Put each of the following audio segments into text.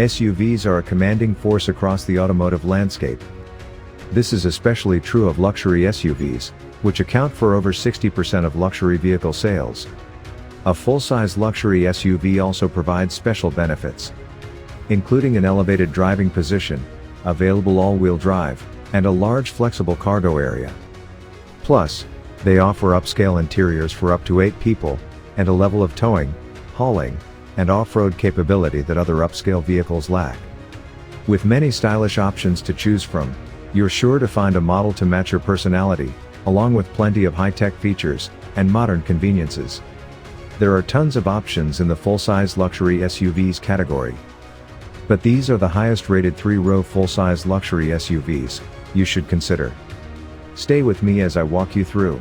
SUVs are a commanding force across the automotive landscape. This is especially true of luxury SUVs, which account for over 60% of luxury vehicle sales. A full-size luxury SUV also provides special benefits, including an elevated driving position, available all-wheel drive, and a large flexible cargo area. Plus, they offer upscale interiors for up to 8 people, and a level of towing, hauling, and off-road capability that other upscale vehicles lack. With many stylish options to choose from, you're sure to find a model to match your personality, along with plenty of high-tech features and modern conveniences. There are tons of options in the full-size luxury SUVs category. But these are the highest-rated 3-row full-size luxury SUVs you should consider. Stay with me as I walk you through.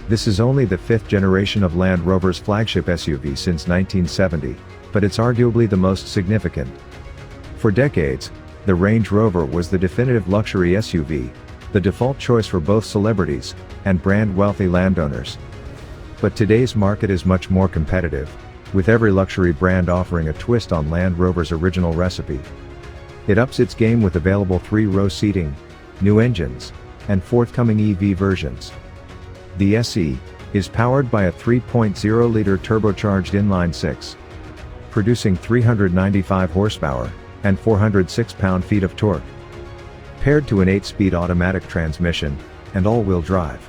This is only the fifth generation of Land Rover's flagship SUV since 1970, but it's arguably the most significant. For decades, the Range Rover was the definitive luxury SUV, the default choice for both celebrities and brand-wealthy landowners. But today's market is much more competitive, with every luxury brand offering a twist on Land Rover's original recipe. It ups its game with available 3-row seating, new engines, and forthcoming EV versions. The SE is powered by a 3.0-liter turbocharged inline-six, producing 395 horsepower and 406 pound-feet of torque, paired to an 8-speed automatic transmission and all-wheel drive.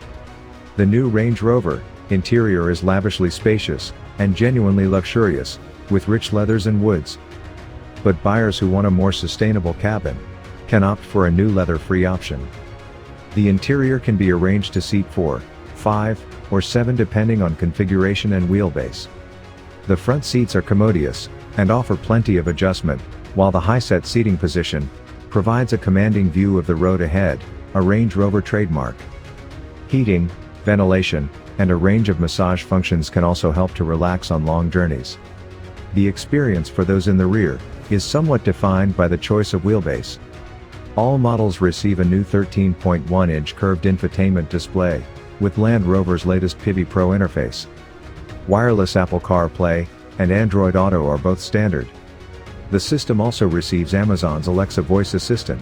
The new Range Rover interior is lavishly spacious and genuinely luxurious, with rich leathers and woods. But buyers who want a more sustainable cabin can opt for a new leather-free option. The interior can be arranged to seat 4, 5, or 7 depending on configuration and wheelbase. The front seats are commodious and offer plenty of adjustment, while the high-set seating position provides a commanding view of the road ahead, a Range Rover trademark. Heating, ventilation, and a range of massage functions can also help to relax on long journeys. The experience for those in the rear is somewhat defined by the choice of wheelbase. All models receive a new 13.1-inch curved infotainment display, with Land Rover's latest Pivi Pro interface. Wireless Apple CarPlay and Android Auto are both standard. The system also receives Amazon's Alexa voice assistant.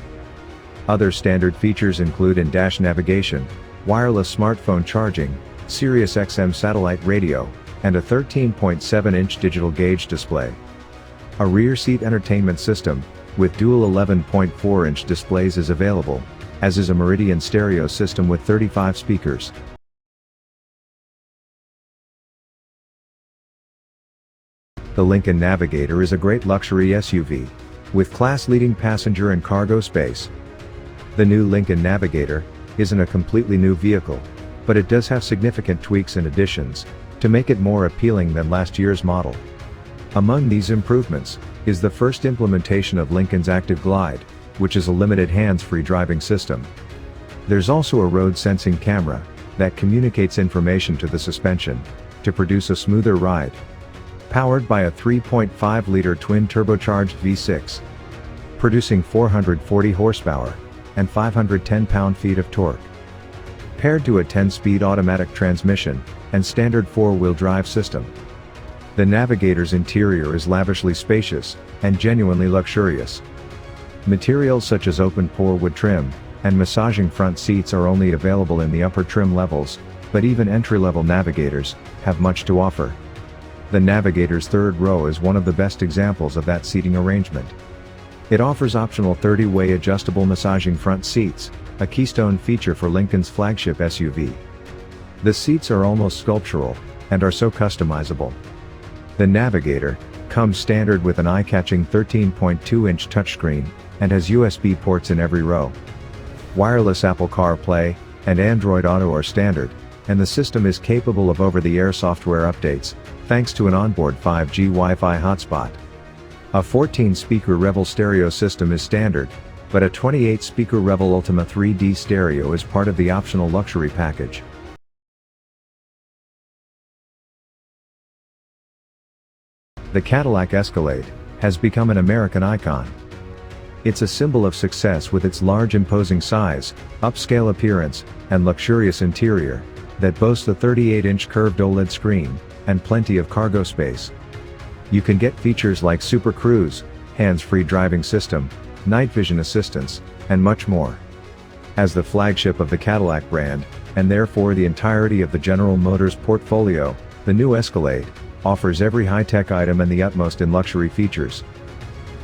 Other standard features include in-dash navigation, wireless smartphone charging, Sirius XM satellite radio, and a 13.7-inch digital gauge display. A rear seat entertainment system, with dual 11.4-inch displays is available, as is a Meridian stereo system with 35 speakers. The Lincoln Navigator is a great luxury SUV, with class-leading passenger and cargo space. The new Lincoln Navigator isn't a completely new vehicle, but it does have significant tweaks and additions to make it more appealing than last year's model. Among these improvements is the first implementation of Lincoln's Active Glide, which is a limited hands-free driving system. There's also a road sensing camera that communicates information to the suspension to produce a smoother ride. Powered by a 3.5-liter twin turbocharged V6, producing 440 horsepower and 510 pound-feet of torque. Paired to a 10-speed automatic transmission and standard 4-wheel drive system. The Navigator's interior is lavishly spacious and genuinely luxurious. Materials such as open-pore wood trim and massaging front seats are only available in the upper trim levels, but even entry-level Navigators have much to offer. The Navigator's third row is one of the best examples of that seating arrangement. It offers optional 30-way adjustable massaging front seats, a keystone feature for Lincoln's flagship SUV. The seats are almost sculptural and are so customizable. The Navigator comes standard with an eye-catching 13.2-inch touchscreen and has USB ports in every row. Wireless Apple CarPlay and Android Auto are standard, and the system is capable of over-the-air software updates, thanks to an onboard 5G Wi-Fi hotspot. A 14-speaker Revel stereo system is standard, but a 28-speaker Revel Ultima 3D stereo is part of the optional luxury package. The Cadillac Escalade has become an American icon. It's a symbol of success with its large imposing size, upscale appearance, and luxurious interior that boasts a 38-inch curved OLED screen and plenty of cargo space. You can get features like Super Cruise, hands-free driving system, night vision assistance, and much more. As the flagship of the Cadillac brand, and therefore the entirety of the General Motors portfolio, the new Escalade offers every high-tech item and the utmost in luxury features.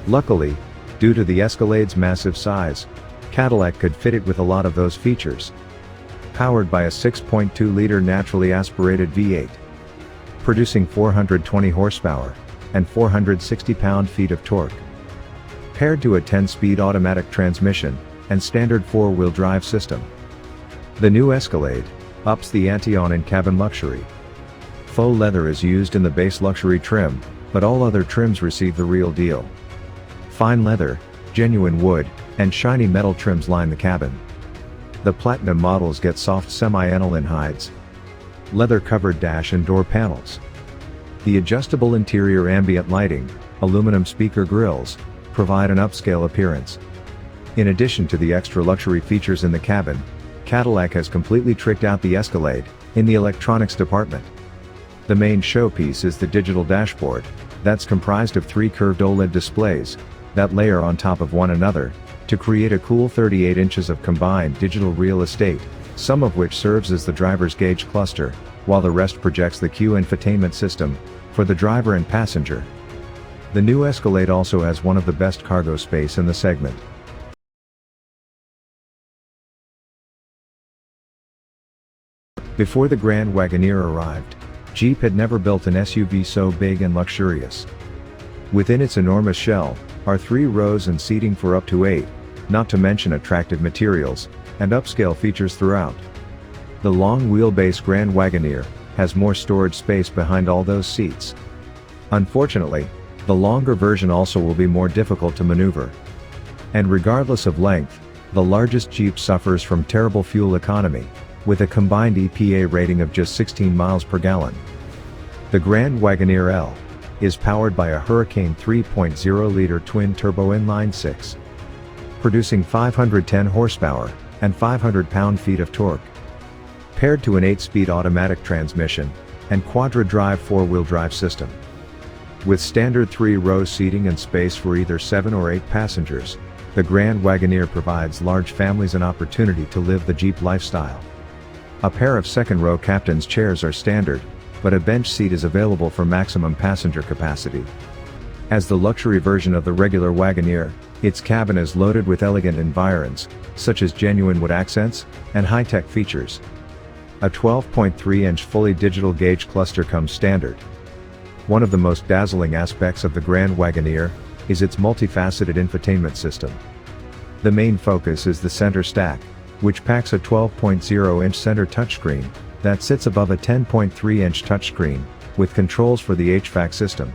Luckily, due to the Escalade's massive size, Cadillac could fit it with a lot of those features. Powered by a 6.2-liter naturally aspirated V8. Producing 420 horsepower and 460 pound-feet of torque. Paired to a 10-speed automatic transmission and standard 4-wheel drive system. The new Escalade ups the ante on in-cabin luxury. Faux leather is used in the base luxury trim, but all other trims receive the real deal. Fine leather, genuine wood, and shiny metal trims line the cabin. The Platinum models get soft semi-aniline hides, leather-covered dash and door panels. The adjustable interior ambient lighting, aluminum speaker grills, provide an upscale appearance. In addition to the extra luxury features in the cabin, Cadillac has completely tricked out the Escalade in the electronics department. The main showpiece is the digital dashboard, that's comprised of 3 curved OLED displays that layer on top of one another to create a cool 38 inches of combined digital real estate, some of which serves as the driver's gauge cluster, while the rest projects the Q infotainment system for the driver and passenger. The new Escalade also has one of the best cargo space in the segment. Before the Grand Wagoneer arrived, Jeep had never built an SUV so big and luxurious. Within its enormous shell are 3 rows and seating for up to 8, not to mention attractive materials and upscale features throughout. The long wheelbase Grand Wagoneer has more storage space behind all those seats. Unfortunately, the longer version also will be more difficult to maneuver. And regardless of length, the largest Jeep suffers from terrible fuel economy, with a combined EPA rating of just 16 miles per gallon. The Grand Wagoneer L is powered by a Hurricane 3.0-liter twin-turbo inline-6, producing 510 horsepower and 500 pound-feet of torque. Paired to an 8-speed automatic transmission and quadra-drive 4-wheel drive system. With standard 3-row seating and space for either 7 or 8 passengers, the Grand Wagoneer provides large families an opportunity to live the Jeep lifestyle. A pair of second-row captain's chairs are standard, but a bench seat is available for maximum passenger capacity. As the luxury version of the regular Wagoneer, its cabin is loaded with elegant environs, such as genuine wood accents and high-tech features. A 12.3-inch fully digital gauge cluster comes standard. One of the most dazzling aspects of the Grand Wagoneer is its multifaceted infotainment system. The main focus is the center stack, which packs a 12.0-inch center touchscreen that sits above a 10.3-inch touchscreen, with controls for the HVAC system.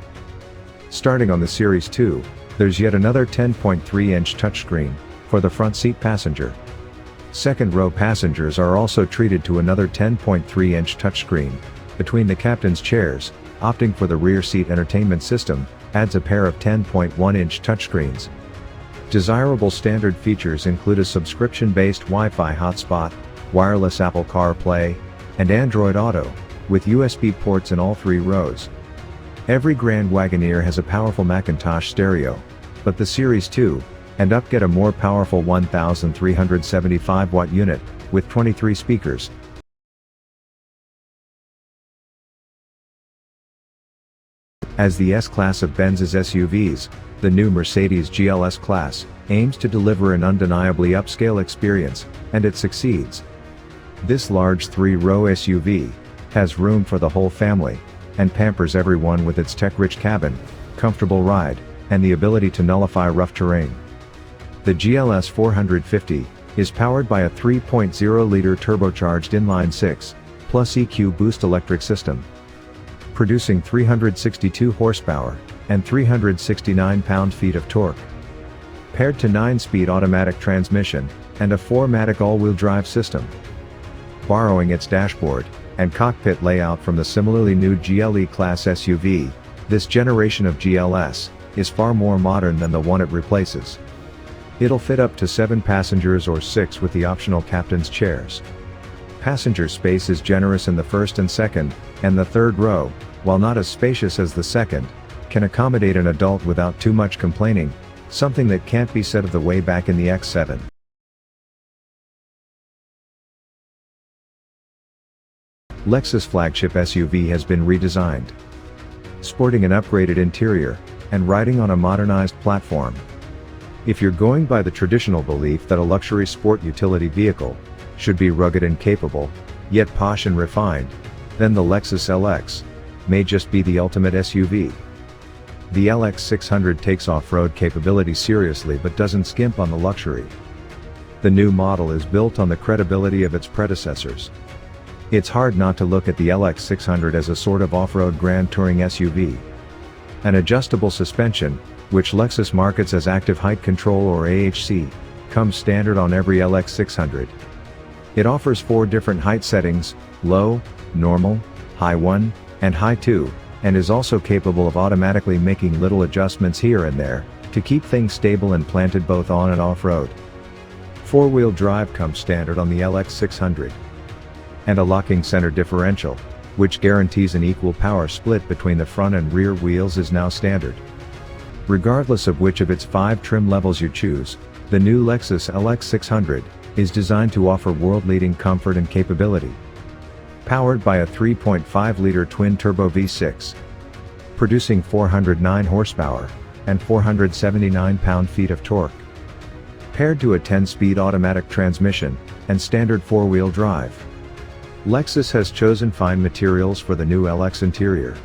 Starting on the Series 2, there's yet another 10.3-inch touchscreen for the front seat passenger. Second-row passengers are also treated to another 10.3-inch touchscreen between the captain's chairs. Opting for the rear seat entertainment system adds a pair of 10.1-inch touchscreens. Desirable standard features include a subscription-based Wi-Fi hotspot, wireless Apple CarPlay, and Android Auto, with USB ports in all 3 rows. Every Grand Wagoneer has a powerful Macintosh stereo, but the Series 2 and up get a more powerful 1,375-watt unit, with 23 speakers. As the S-Class of Benz's SUVs, the new Mercedes GLS class aims to deliver an undeniably upscale experience, and it succeeds. This large 3-row SUV has room for the whole family, and pampers everyone with its tech-rich cabin, comfortable ride, and the ability to nullify rough terrain. The GLS 450 is powered by a 3.0-liter turbocharged inline-6 plus EQ boost electric system, producing 362 horsepower and 369 pound-feet of torque. Paired to 9-speed automatic transmission and a 4-matic all-wheel drive system. Borrowing its dashboard and cockpit layout from the similarly new GLE class SUV, this generation of GLS is far more modern than the one it replaces. It'll fit up to 7 passengers or 6 with the optional captain's chairs. Passenger space is generous in the first and second, and the third row, while not as spacious as the second, can accommodate an adult without too much complaining, something that can't be said of the way back in the X7. Lexus flagship SUV has been redesigned. Sporting an upgraded interior, and riding on a modernized platform. If you're going by the traditional belief that a luxury sport utility vehicle should be rugged and capable, yet posh and refined, then the Lexus LX may just be the ultimate SUV. The LX600 takes off-road capability seriously but doesn't skimp on the luxury. The new model is built on the credibility of its predecessors. It's hard not to look at the LX600 as a sort of off-road grand touring SUV. An adjustable suspension, which Lexus markets as Active Height Control or AHC, comes standard on every LX600. It offers 4 different height settings: low, normal, high 1, and high 2, and is also capable of automatically making little adjustments here and there, to keep things stable and planted both on and off-road. 4-wheel drive comes standard on the LX600. And a locking center differential, which guarantees an equal power split between the front and rear wheels, is now standard. Regardless of which of its 5 trim levels you choose, the new Lexus LX600 is designed to offer world-leading comfort and capability. Powered by a 3.5-liter twin-turbo V6, producing 409 horsepower and 479 pound-feet of torque. Paired to a 10-speed automatic transmission and standard 4-wheel drive. Lexus has chosen fine materials for the new LX interior.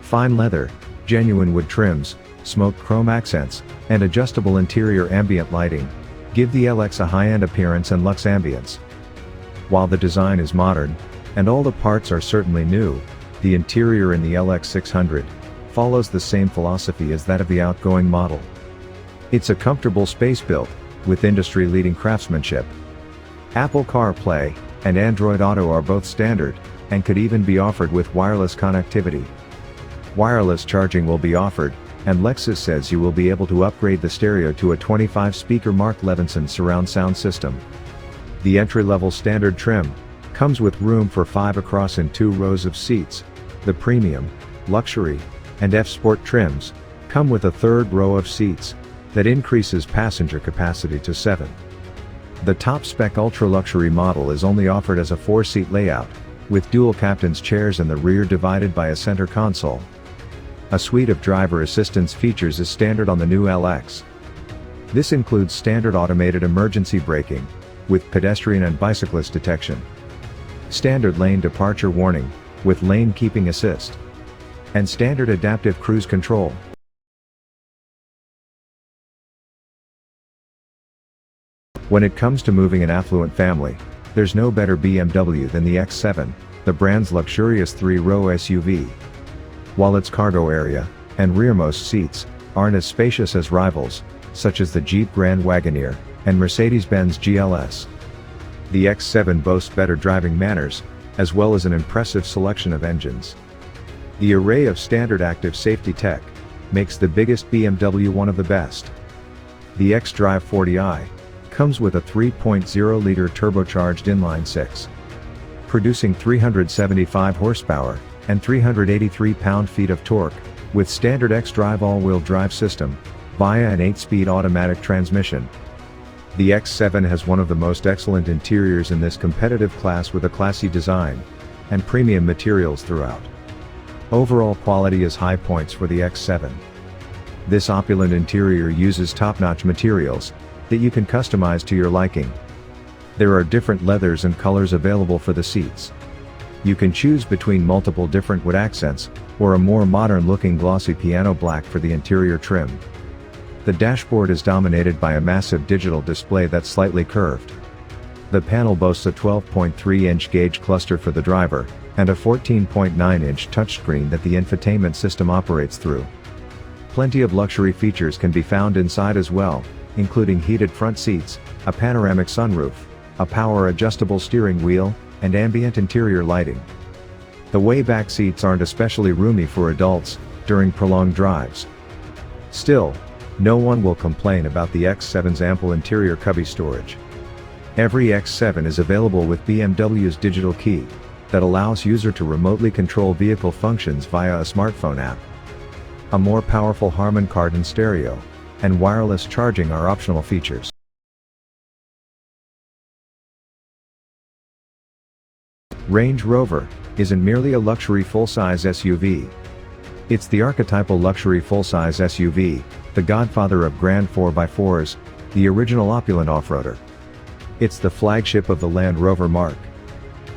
Fine leather, genuine wood trims, smoked chrome accents, and adjustable interior ambient lighting give the LX a high-end appearance and luxe ambience. While the design is modern, and all the parts are certainly new, the interior in the LX600 follows the same philosophy as that of the outgoing model. It's a comfortable space built, with industry-leading craftsmanship. Apple CarPlay and Android Auto are both standard, and could even be offered with wireless connectivity. Wireless charging will be offered, and Lexus says you will be able to upgrade the stereo to a 25-speaker Mark Levinson surround sound system. The entry-level standard trim comes with room for 5 across and 2 rows of seats. The premium, luxury, and F-Sport trims come with a 3rd row of seats that increases passenger capacity to 7. The top-spec ultra-luxury model is only offered as a 4-seat layout, with dual captain's chairs in the rear divided by a center console. A suite of driver assistance features is standard on the new LX. This includes standard automated emergency braking, with pedestrian and bicyclist detection. Standard lane departure warning, with lane keeping assist. And standard adaptive cruise control. When it comes to moving an affluent family, there's no better BMW than the X7, the brand's luxurious 3-row SUV. While its cargo area and rearmost seats aren't as spacious as rivals, such as the Jeep Grand Wagoneer and Mercedes-Benz GLS, the X7 boasts better driving manners, as well as an impressive selection of engines. The array of standard active safety tech makes the biggest BMW one of the best. The xDrive 40i comes with a 3.0-liter turbocharged inline-6, producing 375 horsepower and 383 pound-feet of torque, with standard xDrive all-wheel drive system, via an 8-speed automatic transmission. The X7 has one of the most excellent interiors in this competitive class, with a classy design and premium materials throughout. Overall quality is high points for the X7. This opulent interior uses top-notch materials that you can customize to your liking. There are different leathers and colors available for the seats. You can choose between multiple different wood accents, or a more modern-looking glossy piano black for the interior trim. The dashboard is dominated by a massive digital display that's slightly curved. The panel boasts a 12.3-inch gauge cluster for the driver, and a 14.9-inch touchscreen that the infotainment system operates through. Plenty of luxury features can be found inside as well, including heated front seats, a panoramic sunroof, a power-adjustable steering wheel, and ambient interior lighting. The way back seats aren't especially roomy for adults during prolonged drives. Still, no one will complain about the X7's ample interior cubby storage. Every X7 is available with BMW's digital key that allows user to remotely control vehicle functions via a smartphone app. A more powerful Harman Kardon stereo and wireless charging are optional features. Range Rover isn't merely a luxury full-size SUV. It's the archetypal luxury full-size SUV, the godfather of grand 4x4s, the original opulent off-roader. It's the flagship of the Land Rover marque.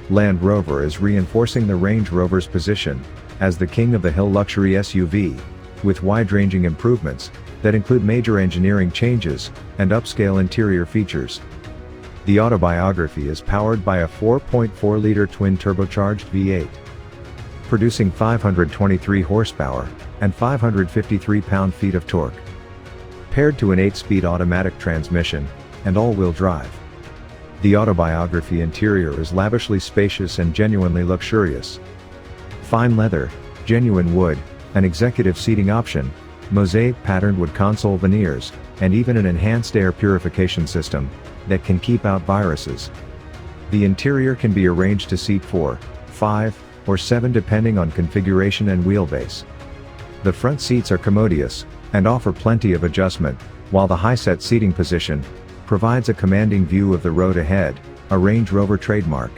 Land Rover is reinforcing the Range Rover's position as the king of the hill luxury SUV, with wide-ranging improvements that include major engineering changes and upscale interior features. The Autobiography is powered by a 4.4-liter twin-turbocharged V8, producing 523 horsepower and 553 pound-feet of torque, paired to an 8-speed automatic transmission and all-wheel drive. The Autobiography interior is lavishly spacious and genuinely luxurious. Fine leather, genuine wood, an executive seating option, mosaic patterned wood console veneers, and even an enhanced air purification system that can keep out viruses. The interior can be arranged to seat 4, 5, or 7 depending on configuration and wheelbase. The front seats are commodious and offer plenty of adjustment, while the high-set seating position provides a commanding view of the road ahead, a Range Rover trademark.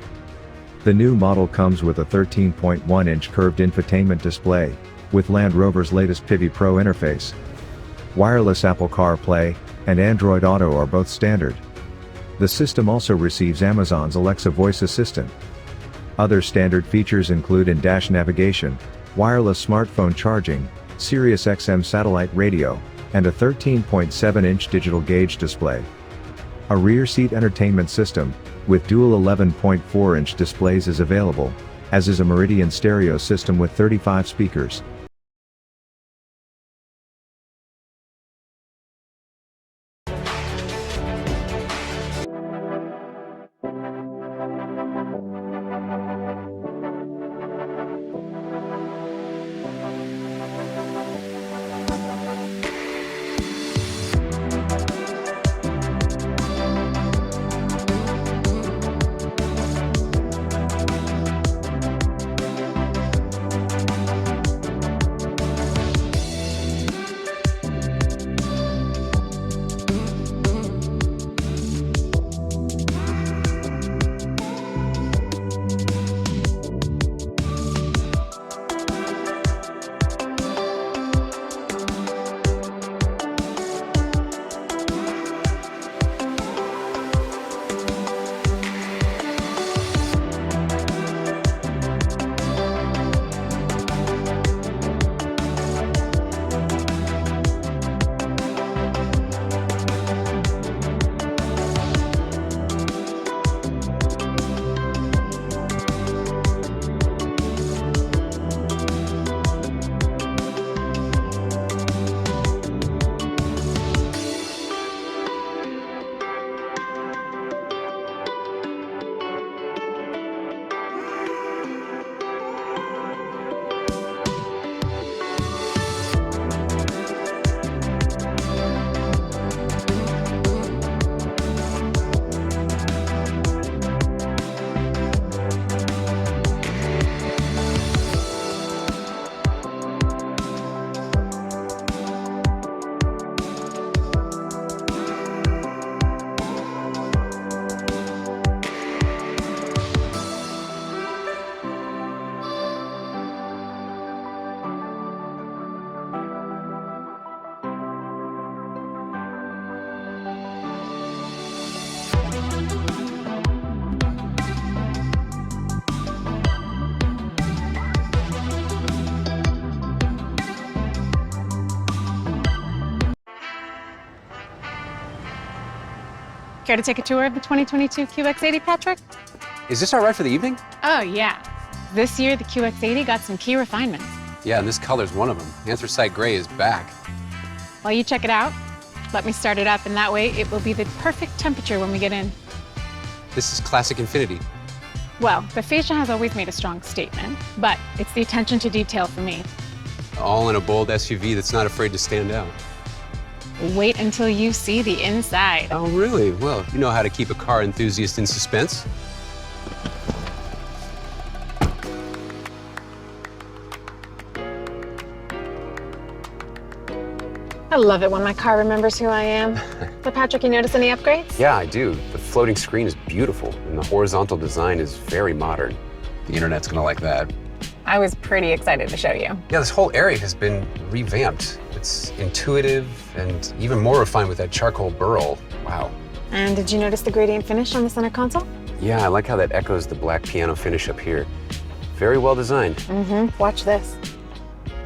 The new model comes with a 13.1-inch curved infotainment display, with Land Rover's latest Pivi Pro interface. Wireless Apple CarPlay and Android Auto are both standard. The system also receives Amazon's Alexa voice assistant. Other standard features include in-dash navigation, wireless smartphone charging, Sirius XM satellite radio, and a 13.7-inch digital gauge display. A rear seat entertainment system, with dual 11.4-inch displays is available, as is a Meridian stereo system with 35 speakers. Care to take a tour of the 2022 QX80, Patrick? Is this all right for the evening? Oh, yeah. This year, the QX80 got some key refinements. Yeah, and this color's one of them. Anthracite gray is back. While you check it out, let me start it up, and that way it will be the perfect temperature when we get in. This is classic Infiniti. Well, the fascia has always made a strong statement, but it's the attention to detail for me. All in a bold SUV that's not afraid to stand out. Wait until you see the inside. Oh, really? Well, you know how to keep a car enthusiast in suspense. I love it when my car remembers who I am. So, Patrick, you notice any upgrades? Yeah, I do. The floating screen is beautiful, and the horizontal design is very modern. The internet's gonna like that. I was pretty excited to show you. Yeah, this whole area has been revamped. It's intuitive and even more refined with that charcoal burl. Wow. And did you notice the gradient finish on the center console? Yeah, I like how that echoes the black piano finish up here. Very well designed. Watch this.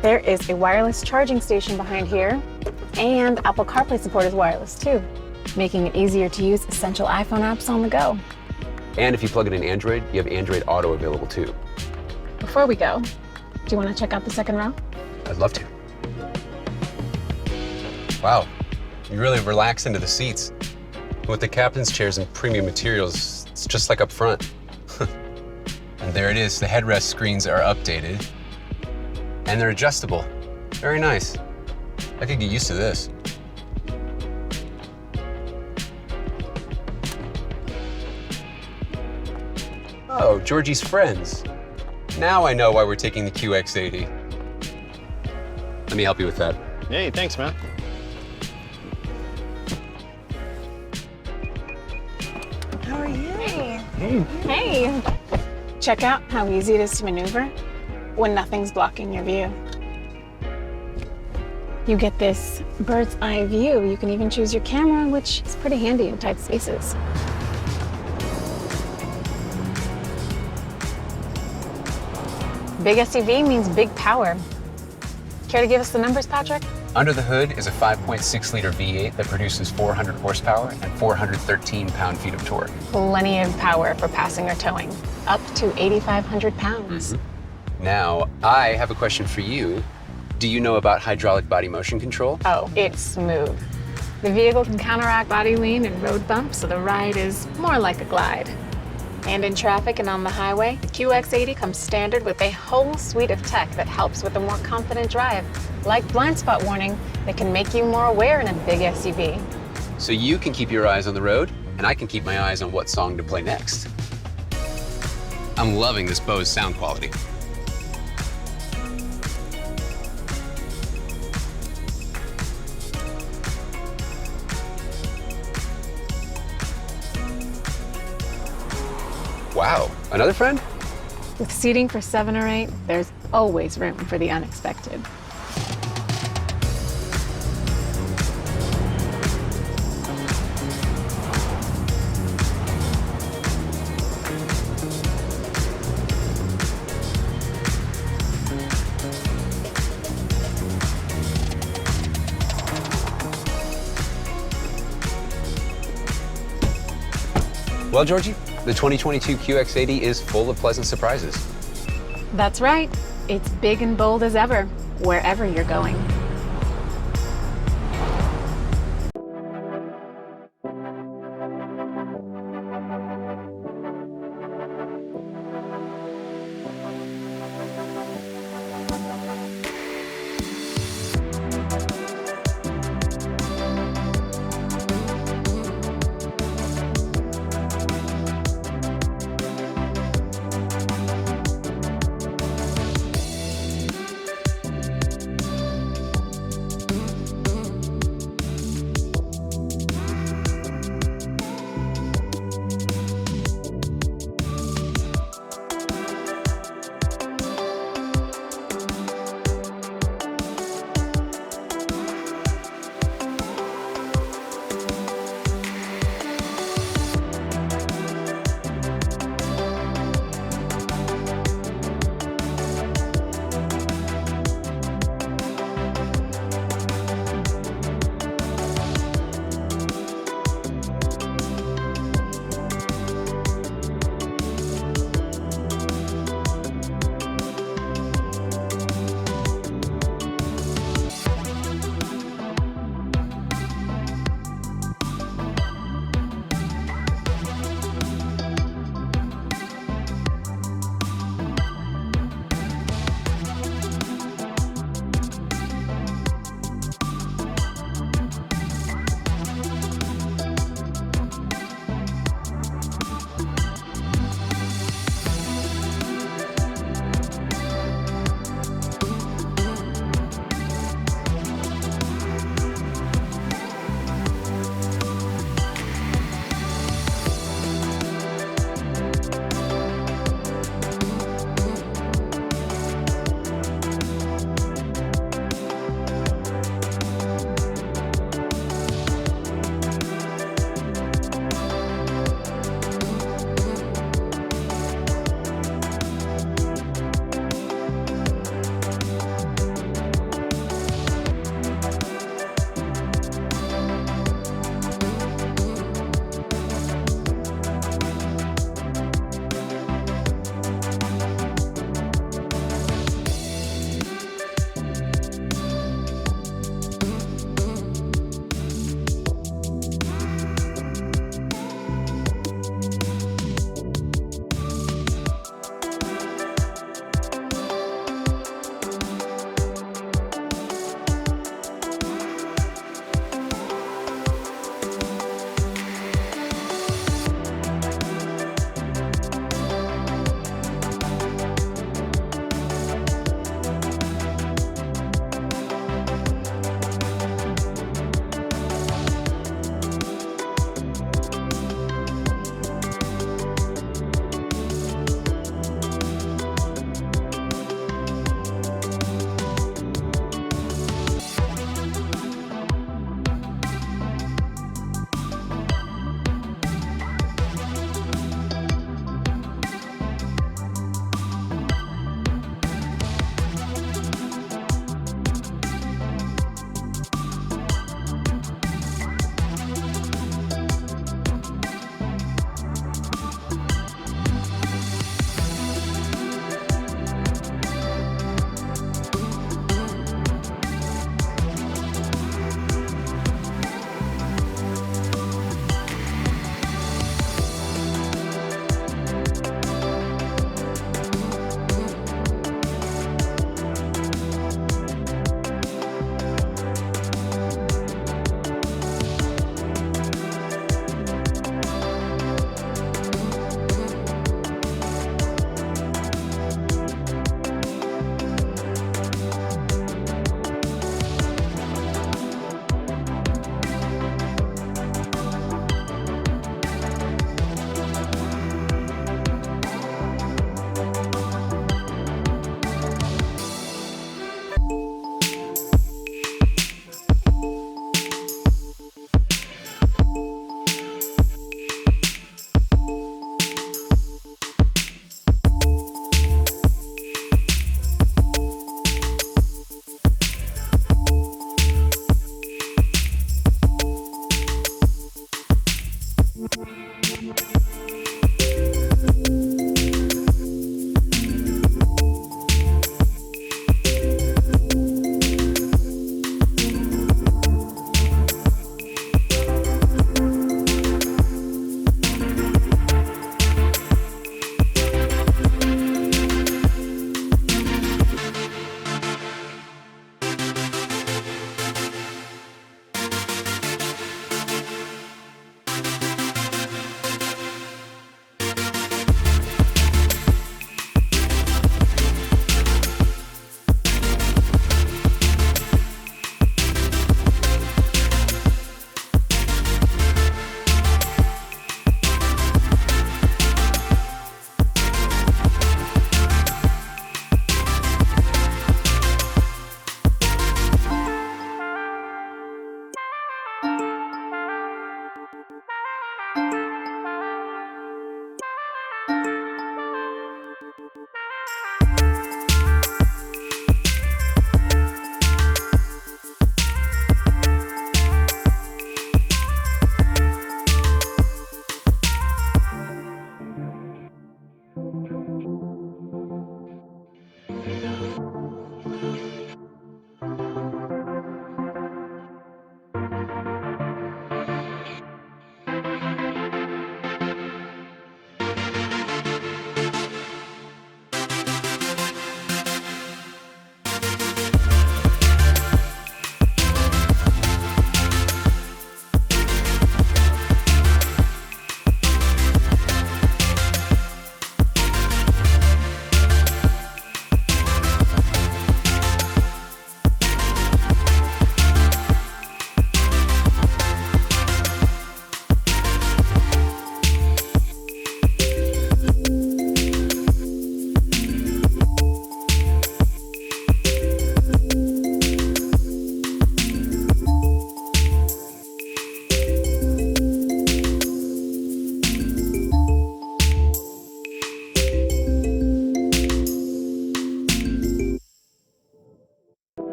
There is a wireless charging station behind here, and Apple CarPlay support is wireless too. making it easier to use essential iPhone apps on the go. And if you plug in an Android, you have Android Auto available too. Before we go, do you want to check out the second row? I'd love to. Wow, you really relax into the seats. With the captain's chairs and premium materials, it's just like up front. And there it is, the headrest screens are updated. And they're adjustable. Very nice. I could get used to this. Oh, Georgie's friends. Now I know why we're taking the QX80. Let me help you with that. Hey, thanks, man. How are you? Hey. Check out how easy it is to maneuver when nothing's blocking your view. You get this bird's eye view. You can even choose your camera, which is pretty handy in tight spaces. Big SUV means big power. Care to give us the numbers, Patrick? Under the hood is a 5.6-liter V8 that produces 400 horsepower and 413 pound-feet of torque. Plenty of power for passing or towing, up to 8,500 pounds. Now, I have a question for you. Do you know about hydraulic body motion control? Oh, it's smooth. The vehicle can counteract body lean and road bumps, so the ride is more like a glide. And in traffic and on the highway, the QX80 comes standard with a whole suite of tech that helps with a more confident drive. Like blind spot warning, that can make you more aware in a big SUV. So you can keep your eyes on the road, and I can keep my eyes on what song to play next. I'm loving this Bose sound quality. Wow, another friend? With seating for 7 or 8, there's always room for the unexpected. Well, Georgie, the 2022 QX80 is full of pleasant surprises. That's right. It's big and bold as ever, wherever you're going.